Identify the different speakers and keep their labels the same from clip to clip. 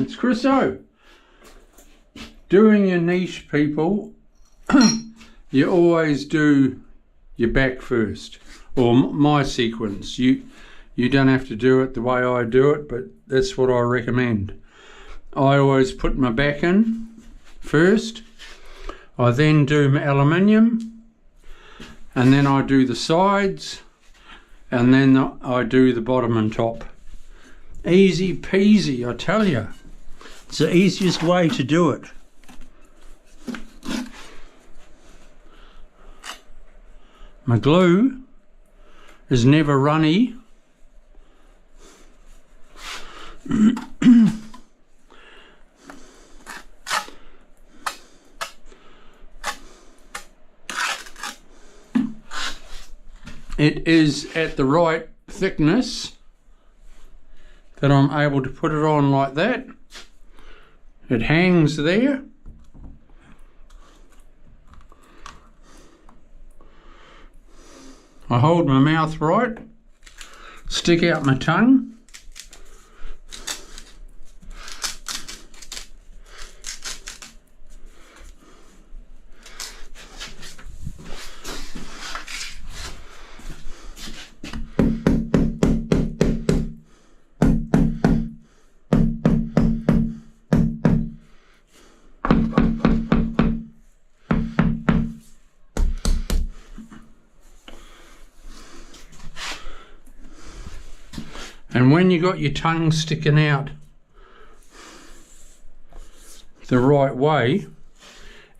Speaker 1: It's Chriso. Doing your niche, people, you always do your back first, or my sequence. You don't have to do it the way I do it, but that's what I recommend. I always put my back in first. I then do my aluminium, and then I do the sides, and then I do the bottom and top. Easy peasy, I tell you. It's the easiest way to do it. My glue is never runny. It is at the right thickness that I'm able to put it on like that. It hangs there. I hold my mouth right, stick out my tongue. And when you got your tongue sticking out the right way,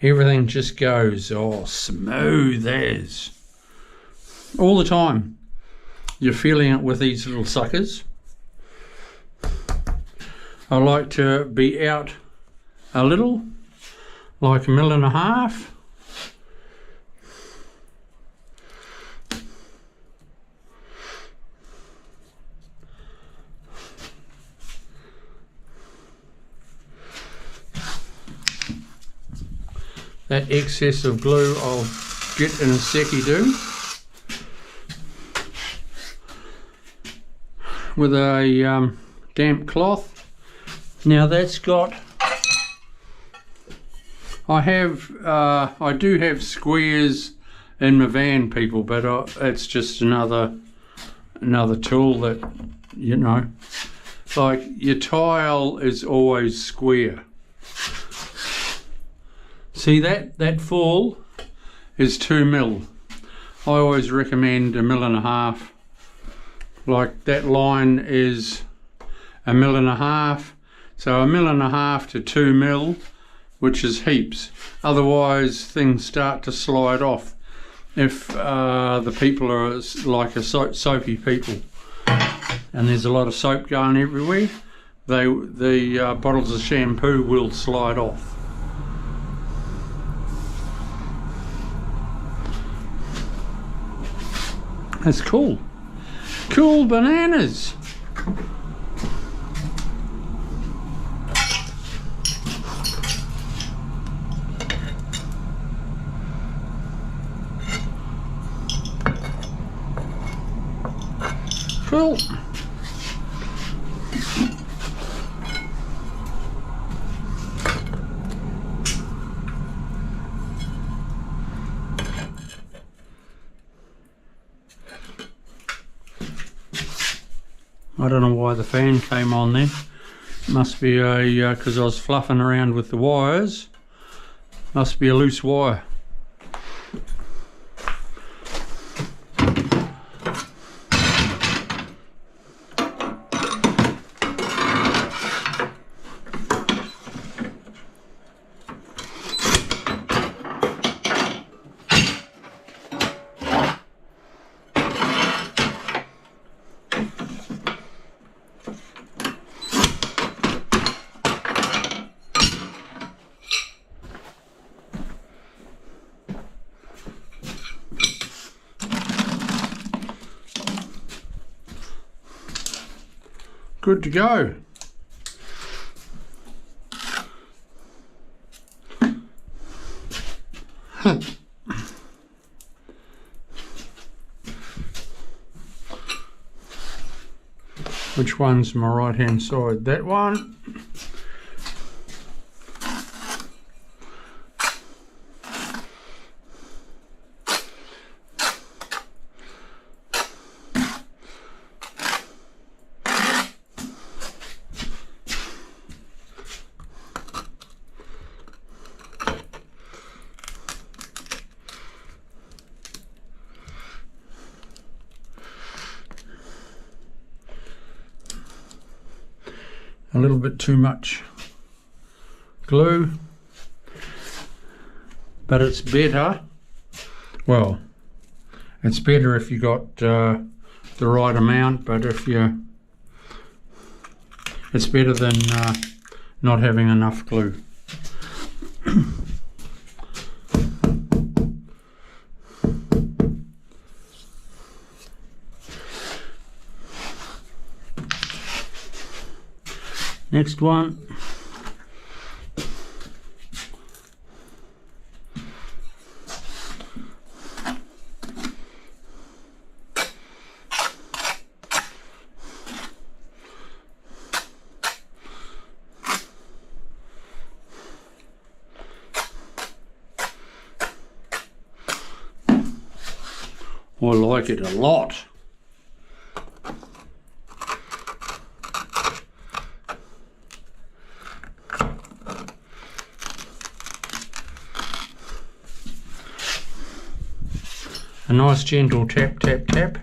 Speaker 1: everything just goes smooth as. All the time you're feeling it with these little suckers. I like to be out a little, like 1.5 mil. That excess of glue I'll get in a seckie with a damp cloth. Now that's got, I do have squares in my van, people, but it's just another tool that, you know, like your tile is always square. See that fall is 2 mil. I always recommend 1.5 mil. Like that line is 1.5 mil. So 1.5 mil to 2 mil, which is heaps. Otherwise things start to slide off if the people are like a soapy people. And there's a lot of soap going everywhere. The bottles of shampoo will slide off. That's cool. Cool bananas. Cool. I don't know why the fan came on then. Must be a because I was fluffing around with the wires. Must be a loose wire. Good to go. Which one's my right hand side? That one. a little bit too much glue, but it's better. Well, it's better if you got the right amount, but if you, it's better than not having enough glue. Next one. I like it a lot. A nice gentle tap, tap, tap.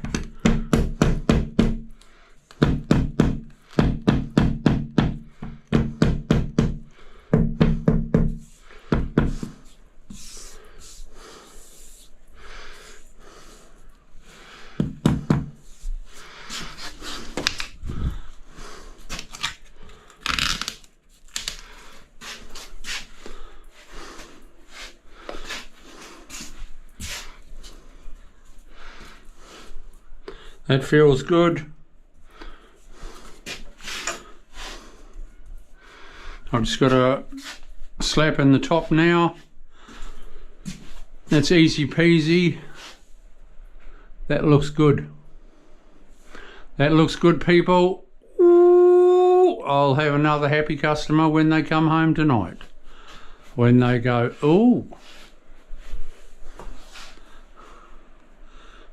Speaker 1: That feels good. I've just got a slap in the top now. That's easy peasy. That looks good. That looks good, people. Ooh, I'll have another happy customer when they come home tonight. When they go, ooh.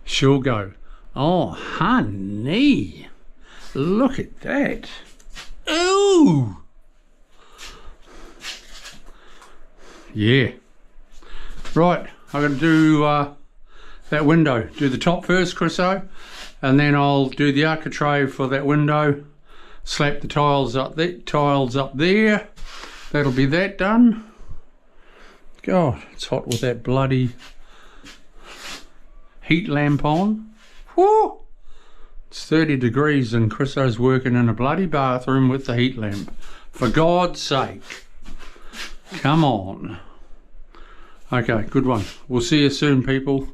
Speaker 1: She'll go, oh, honey, look at that. Ooh. Yeah. Right, I'm going to do that window. Do the top first, Chriso, and then I'll do the architrave for that window. Slap the tiles up there. That'll be that done. God, it's hot with that bloody heat lamp on. Woo! It's 30 degrees and Chriso's working in a bloody bathroom with the heat lamp. For God's sake. Come on. Okay, good one. We'll see you soon, people.